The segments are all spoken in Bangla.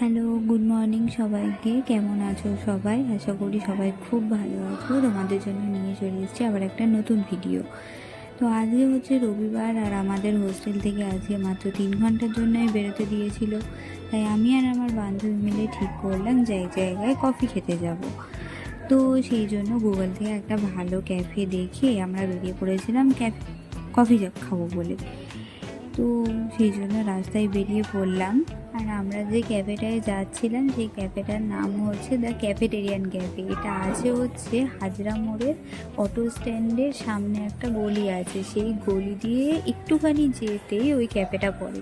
হ্যালো, গুড মর্নিং সবাইকে। কেমন আছো সবাই? আশা করি সবাই খুব ভালো আছো। তোমাদের জন্য নিয়ে চলে এসেছি আবার একটা নতুন ভিডিও। তো আজকে হচ্ছে রবিবার, আর আমাদের হোস্টেল থেকে আজকে মাত্র 3 ঘন্টার জন্যই বেরোতে দিয়েছিল। তাই আমি আর আমার বান্ধবী মিলে ঠিক করলাম যে এক জায়গায় কফি খেতে যাব। তো সেই জন্য গুগল থেকে একটা ভালো ক্যাফে দেখে আমরা বেরিয়ে পড়েছিলাম কফি খাবো বলে। তো সেই জন্য রাস্তায় বেরিয়ে পড়লাম। আর আমরা যে ক্যাফেটায় যাচ্ছিলাম সেই ক্যাফেটার নাম হচ্ছে দ্য ক্যাফেটেরিয়ান ক্যাফে। এটা আছে হচ্ছে হাজরা মোড়ের অটো স্ট্যান্ডের সামনে একটা গলি আছে, সেই গলি দিয়ে একটুখানি যেতেই ওই ক্যাফেটা পড়ে।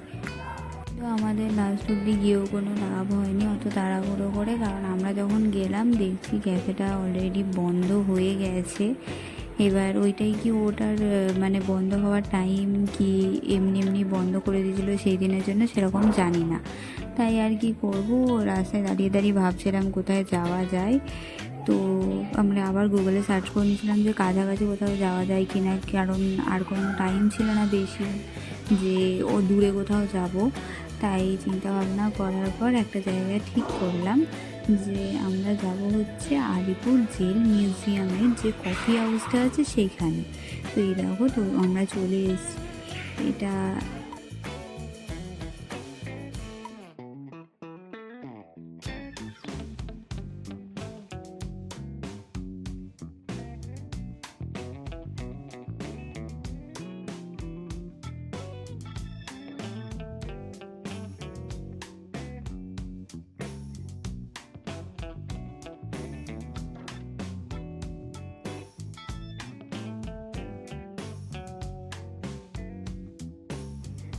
তো আমাদের লাস্ট অব্দি গিয়েও কোনো লাভ হয়নি অত তাড়াহুড়ো করে, কারণ আমরা যখন গেলাম দেখছি ক্যাফেটা অলরেডি বন্ধ হয়ে গেছে। এবার ওইটাই কি ওটার মানে বন্ধ হওয়ার টাইম কি এমনি এমনি বন্ধ করে দিয়েছিল সেই দিনের জন্য সেরকম জানি না। তাই আর কি করব, রাস্তায় দাঁড়িয়ে দাঁড়িয়ে ভাবছিলাম কোথায় যাওয়া যায়। তো আমরা আবার গুগলে সার্চ করে নিয়েছিলাম যে কাছাকাছি কোথাও যাওয়া যায় কি না, কারণ আর কোনো টাইম ছিল না বেশি যে ও দূরে কোথাও যাব। তাই চিন্তা ভাবনা করার পর একটা জায়গা ঠিক করলাম যে আমরা যাব হচ্ছে আলিপুর জেল মিউজিয়ামের যে কফি হাউসটা আছে সেইখানে। তো এই দেখো, তো আমরা চলে এসেছি। এটা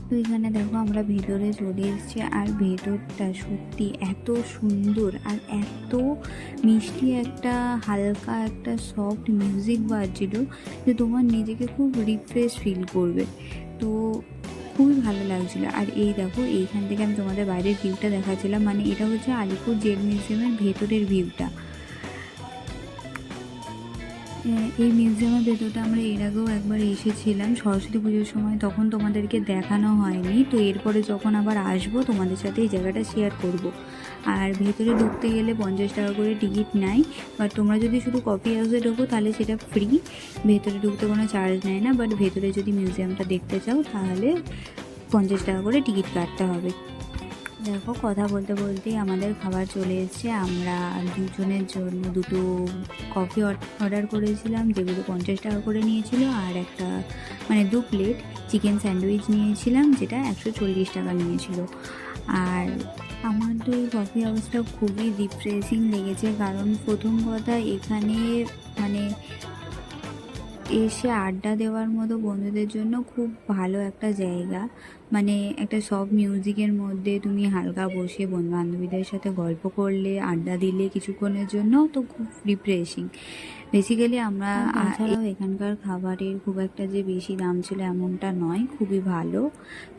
তো এখানে দেখো আমরা ভেতরে চলে এসেছি, আর ভেতরটা সত্যি এত সুন্দর আর এত মিষ্টি, একটা হালকা একটা সফট মিউজিক বাজছিল যে তোমার নিজেকে খুব রিফ্রেশ ফিল করবে। তো খুবই ভালো লাগছিলো। আর এই দেখো, এইখান থেকে আমি তোমাদের বাইরের ভিউটা দেখাচ্ছিলাম, মানে এটা হচ্ছে আলিপুর জেল মিউজিয়ামের ভেতরের ভিউটা। এই মিউজিয়ামের ভেতরটা আমরা এর আগেও একবার এসেছিলাম সরস্বতী পুজোর সময়, তখন তোমাদেরকে দেখানো হয়নি। তো এরপরে যখন আবার আসবো তোমাদের সাথে এই জায়গাটা শেয়ার করব। আর ভেতরে ঢুকতে গেলে 50 টাকা করে টিকিট নেয়, বাট তোমরা যদি শুধু কফি হাউসে ঢোকো তাহলে সেটা ফ্রি, ভেতরে ঢুকতে কোনো চার্জ নেয় না। বাট ভেতরে যদি মিউজিয়ামটা দেখতে চাও তাহলে 50 টাকা করে টিকিট কাটতে হবে। দেখো, কথা বলতে বলতেই আমাদের খাবার চলে এসেছে। আমরা দুজনের জন্য দুটো কফি অর্ডার করেছিলাম, যেগুলো 50 টাকা করে নিয়েছিল, আর একটা মানে 2 প্লেট চিকেন স্যান্ডউইচ নিয়েছিলাম, যেটা 140 টাকা নিয়েছিল। আর আমার তো এই কফি হাউসটা খুবই রিফ্রেশিং লেগেছে, কারণ প্রথম কথা এখানে মানে এসে আড্ডা দেওয়ার মতো বন্ধুদের জন্য খুব ভালো একটা জায়গা। মানে একটা সব মিউজিকের মধ্যে তুমি হালকা বসে বন্ধু বান্ধবীদের সাথে গল্প করলে, আড্ডা দিলে কিছুক্ষণের জন্য, তো খুব রিফ্রেশিং বেসিক্যালি আমরা। তাছাড়াও এখানকার খাবারের খুব একটা যে বেশি দাম ছিল এমনটা নয়, খুবই ভালো।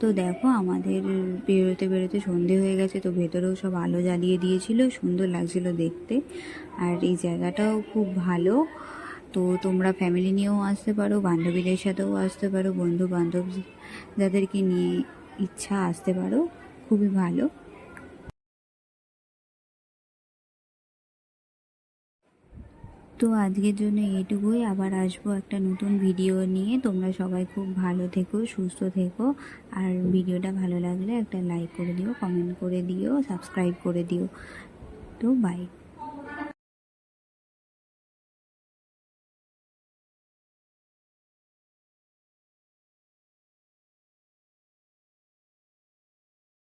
তো দেখো, আমাদের বেরোতে বেরোতে সন্ধে হয়ে গেছে, তো ভেতরেও সব আলো জ্বালিয়ে দিয়েছিল, সুন্দর লাগছিল দেখতে। আর এই জায়গাটাও খুব ভালো। তো তোমরা ফ্যামিলি নিয়েও আসতে পারো, বান্ধবীদের সাথেও আসতে পারো, বন্ধু বান্ধব যাদেরকে নিয়ে ইচ্ছা আসতে পারো, খুবই ভালো। তো আজকের জন্য এইটুকুই, আবার আসবো একটা নতুন ভিডিও নিয়ে। তোমরা সবাই খুব ভালো থেকো, সুস্থ থেকো। আর ভিডিওটা ভালো লাগলে একটা লাইক করে দিও, কমেন্ট করে দিও, সাবস্ক্রাইব করে দিও। তো বাই।